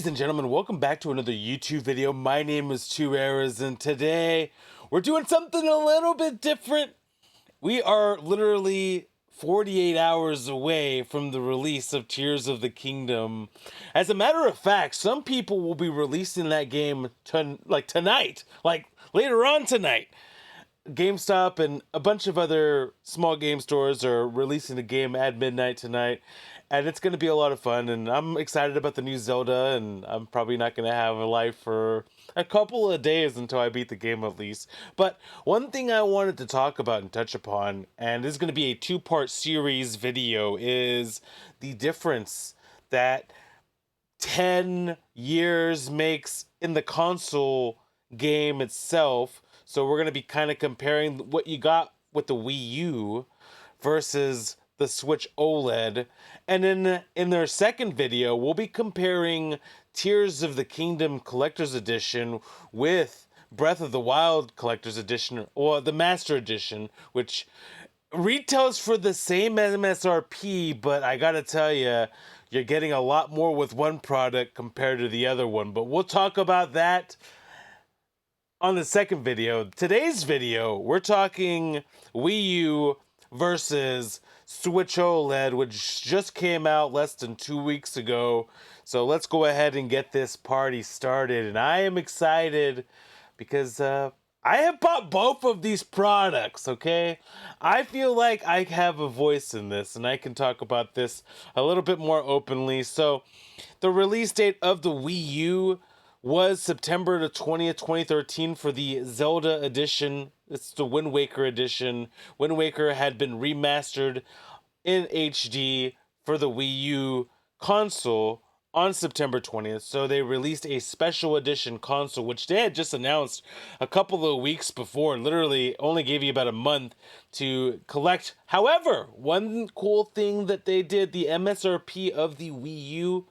Ladies and gentlemen, welcome back to another YouTube video. My name is Two Eras, and today we're doing something a little bit different. We are literally 48 hours away from the release of Tears of the Kingdom. As a matter of fact, some people will be releasing that game tonight, like later on tonight. GameStop and a bunch of other small game stores are releasing the game at midnight tonight, and it's going to be a lot of fun. And I'm excited about the new Zelda, and I'm probably not going to have a life for a couple of days until I beat the game at least. But one thing I wanted to talk about and touch upon, and this is going to be a two-part series video, is the difference that 10 years makes in the console game itself. So we're going to be kind of comparing what you got with the Wii U versus the Switch OLED. And then in their second video, we'll be comparing Tears of the Kingdom Collector's Edition with Breath of the Wild Collector's Edition, or the Master Edition, which retails for the same MSRP, but I gotta tell you, you're getting a lot more with one product compared to the other one. But we'll talk about that on the second video. Today's video, we're talking Wii U versus Switch OLED, which just came out less than 2 weeks ago. So let's go ahead and get this party started. And I am excited because I have bought both of these products, okay? I feel like I have a voice in this, and I can talk about this a little bit more openly. So the release date of the Wii U was September the 20th, 2013 for the Zelda edition. It's the Wind Waker edition. Wind Waker had been remastered in HD for the Wii U console on September 20th. So they released a special edition console, which they had just announced a couple of weeks before. Literally only gave you about a month to collect. However, one cool thing that they did, the MSRP of the Wii U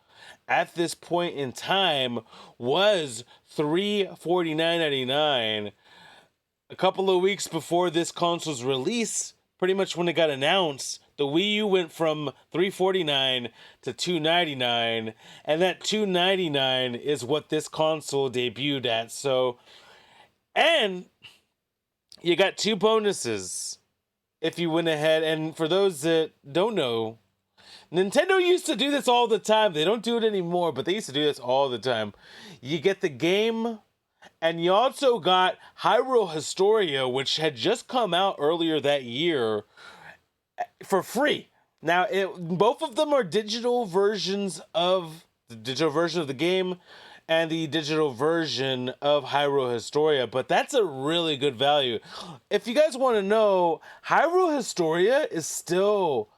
at this point in time was $349.99. A couple of weeks before this console's release, pretty much when it got announced, the Wii U went from $349 to $299, and that $299 is what this console debuted at. So, and you got two bonuses if you went ahead. And for those that don't know, Nintendo used to do this all the time. They don't do it anymore, but they used to do this all the time. You get the game, and you also got Hyrule Historia, which had just come out earlier that year, for free. Now, both of them are digital versions of the digital version of the game and the digital version of Hyrule Historia, but that's a really good value. If you guys want to know, Hyrule Historia is still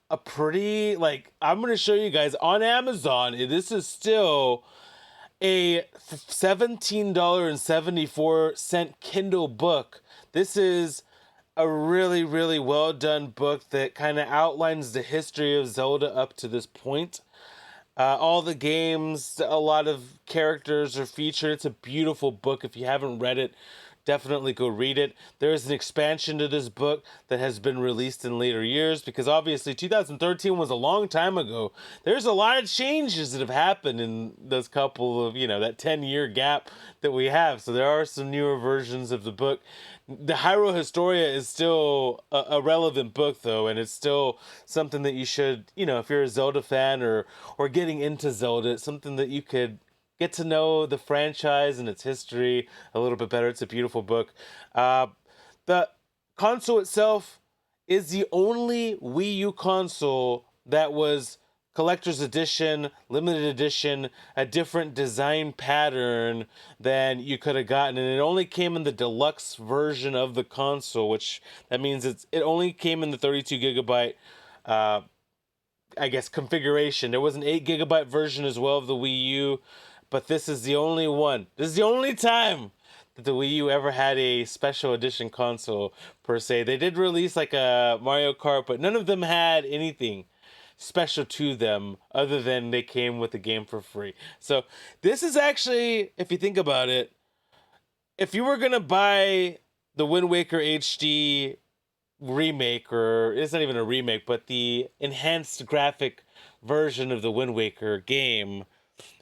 a pretty, I'm going to show you guys on Amazon. This is still a $17.74 Kindle book. This is a really, really well done book that kind of outlines the history of Zelda up to this point. All the games, a lot of characters are featured. It's a beautiful book. If you haven't read it, definitely go read it. There is an expansion to this book that has been released in later years, because obviously 2013 was a long time ago. There's a lot of changes that have happened in those couple of, that 10-year gap that we have. So there are some newer versions of the book. The Hyrule Historia is still a relevant book, though, and it's still something that you should, if you're a Zelda fan or getting into Zelda, it's something that you could get to know the franchise and its history a little bit better. It's a beautiful book. The console itself is the only Wii U console that was collector's edition, limited edition, a different design pattern than you could have gotten. And it only came in the deluxe version of the console, which that means it only came in the 32 gigabyte configuration. There was an 8 gigabyte version as well of the Wii U, but this is the only one. This is the only time that the Wii U ever had a special edition console, per se. They did release like a Mario Kart, but none of them had anything special to them other than they came with the game for free. So this is actually, if you think about it, if you were going to buy the Wind Waker HD remake, or it's not even a remake, but the enhanced graphic version of the Wind Waker game,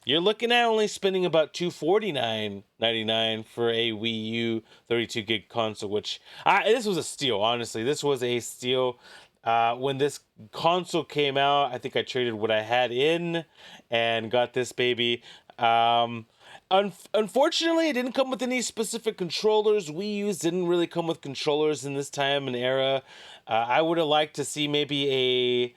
you're looking at only spending about $249.99 for a Wii U 32 gig console, which this was a steal. Honestly, this was a steal. When this console came out, I think I traded what I had in and got this baby. Unfortunately, it didn't come with any specific controllers. Wii U's didn't really come with controllers in this time and era. I would have liked to see maybe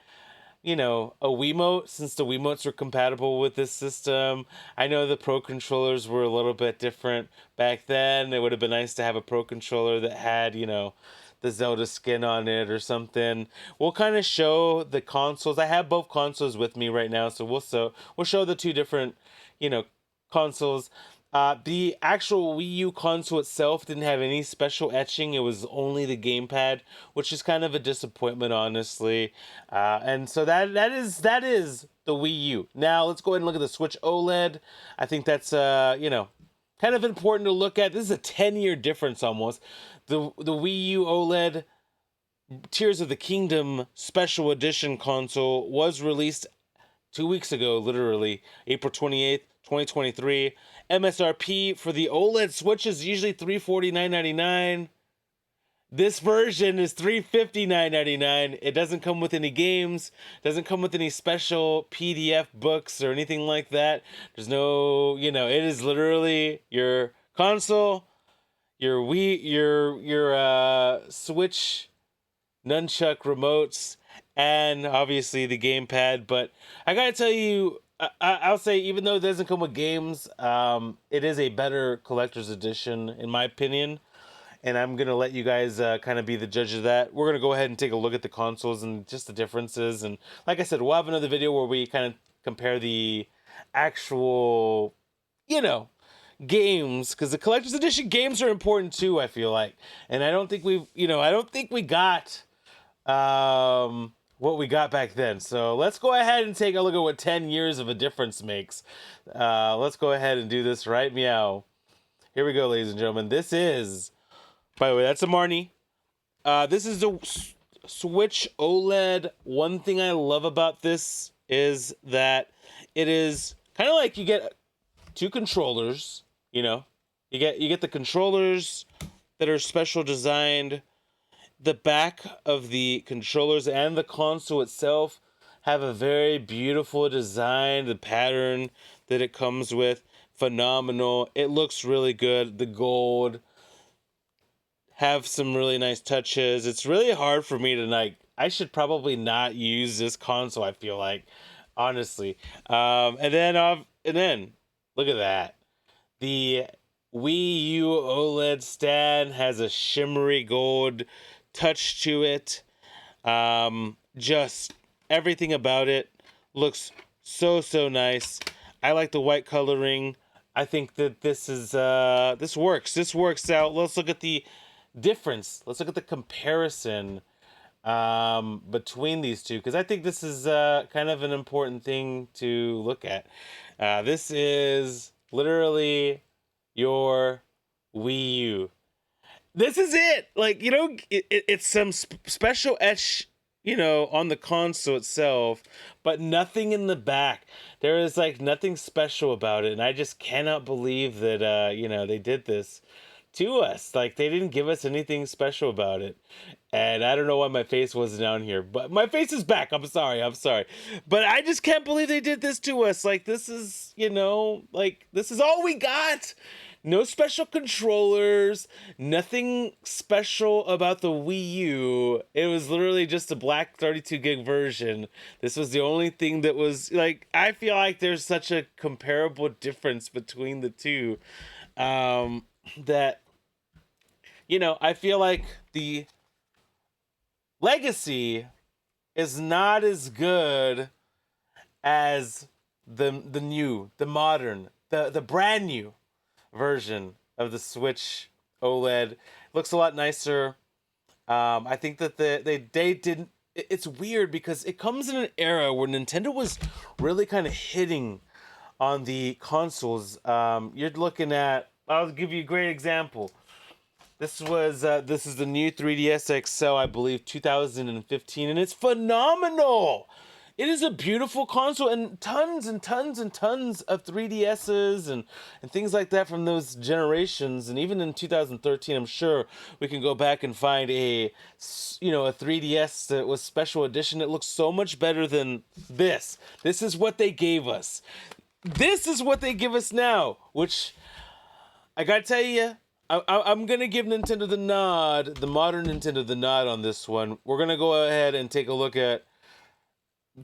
a Wiimote, since the Wiimotes were compatible with this system. I know the Pro controllers were a little bit different back then. It would have been nice to have a Pro controller that had, the Zelda skin on it or something. We'll kind of show the consoles. I have both consoles with me right now, so we'll show the two different, consoles. The actual Wii U console itself didn't have any special etching. It was only the gamepad, which is kind of a disappointment, honestly. And so that is the Wii U. Now let's go ahead and look at the Switch OLED. I think that's kind of important to look at. This is a 10-year difference almost. The Wii U OLED Tears of the Kingdom Special Edition console was released 2 weeks ago, literally April 28th, 2023. MSRP for the OLED Switch is usually $349.99. This version is $359.99. It doesn't come with any games, doesn't come with any special PDF books or anything like that. There's no, it is literally your console, your Wii, your Switch nunchuck remotes, and obviously the gamepad. But I gotta tell you, I'll say, even though it doesn't come with games, it is a better collector's edition, in my opinion. And I'm going to let you guys kind of be the judge of that. We're going to go ahead and take a look at the consoles and just the differences. And like I said, we'll have another video where we kind of compare the actual, games. Because the collector's edition games are important too, I feel like. And I don't think we got what we got back then. So let's go ahead and take a look at what 10 years of a difference makes. Let's go ahead and do this right meow. Here we go, ladies and gentlemen. This is, by the way, that's a Marnie. This is the Switch OLED. One thing I love about this is that it is kind of like you get two controllers, You get the controllers that are special designed. The back of the controllers and the console itself have a very beautiful design. The pattern that it comes with, phenomenal. It looks really good. The gold have some really nice touches. It's really hard for me to I should probably not use this console, I feel like, honestly. And then look at that. The Wii U OLED stand has a shimmery gold touch to it. Just everything about it looks so nice. I like the white coloring. I think that this works out. Let's look at the difference. Let's look at the comparison between these two, because I think this is kind of an important thing to look at. This is literally your Wii U. This is it. It's some special etch, on the console itself, but nothing in the back. There is nothing special about it, and I just cannot believe that they did this to us. They didn't give us anything special about it. And I don't know why my face wasn't down here, but my face is back. I'm sorry. But I just can't believe they did this to us. This is, this is all we got. No special controllers, nothing special about the Wii U. It was literally just a black 32 gig version. This was the only thing that was I feel like there's such a comparable difference between the two, that, I feel like the legacy is not as good as the modern, the brand new version of the Switch OLED. Looks a lot nicer. I think that they didn't. It's weird because it comes in an era where Nintendo was really kind of hitting on the consoles. You're looking at. I'll give you a great example. This is the new 3DS XL, I believe, 2015, and it's phenomenal. It is a beautiful console, and tons and tons and tons of 3DSs and things like that from those generations. And even in 2013, I'm sure we can go back and find a 3DS that was special edition. It looks so much better than this. This is what they gave us. This is what they give us now, which I gotta tell you, I'm gonna give Nintendo the nod, the modern Nintendo the nod on this one. We're gonna go ahead and take a look at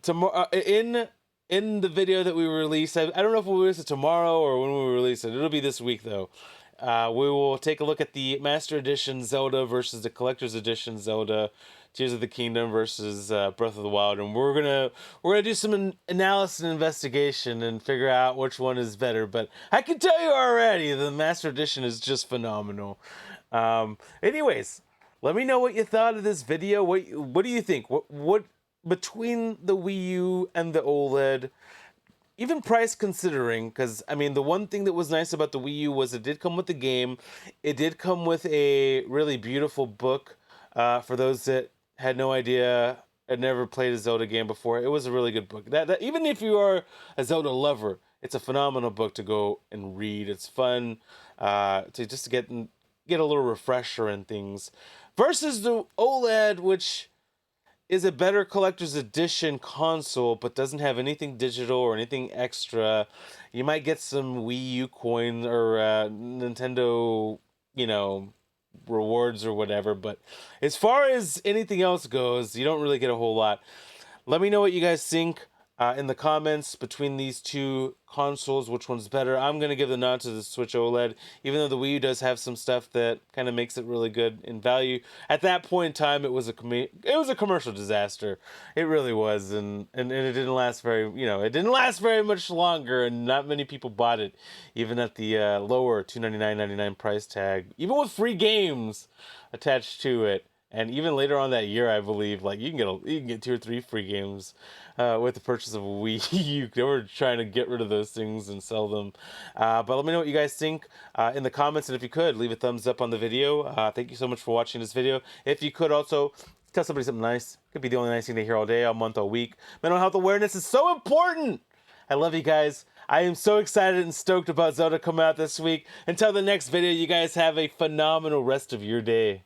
tomorrow in the video that we release. I don't know if we'll release it tomorrow or when we release it. It'll be this week though. We will take a look at the Master Edition Zelda versus the Collector's Edition Zelda, Tears of the Kingdom versus Breath of the Wild, and we're gonna do some analysis and investigation and figure out which one is better. But I can tell you already, the Master Edition is just phenomenal. Anyways, let me know what you thought of this video. What do you think? What between the Wii U and the OLED? Even price considering, because I mean, the one thing that was nice about the Wii U was it did come with the game. It did come with a really beautiful book. For those that had no idea, had never played a Zelda game before, it was a really good book. That even if you are a Zelda lover, it's a phenomenal book to go and read. It's fun to just get a little refresher and things. Versus the OLED, which is a better collector's edition console, but doesn't have anything digital or anything extra. You might get some Wii U coin or Nintendo, rewards or whatever. But as far as anything else goes, you don't really get a whole lot. Let me know what you guys think in the comments between these two consoles, which one's better. I'm going to give the nod to the Switch OLED, even though the Wii U does have some stuff that kind of makes it really good in value. At that point in time, it was a commercial disaster. It really was, and it didn't last very much longer, and not many people bought it, even at the lower $299.99 price tag, even with free games attached to it. And even later on that year, I believe, like you can get 2 or 3 free games with the purchase of a Wii U. They were trying to get rid of those things and sell them. But let me know what you guys think in the comments, and if you could, leave a thumbs up on the video. Thank you so much for watching this video. If you could also tell somebody something nice. Could be the only nice thing they hear all day, all month, all week. Mental health awareness is so important. I love you guys. I am so excited and stoked about Zelda coming out this week. Until the next video, you guys have a phenomenal rest of your day.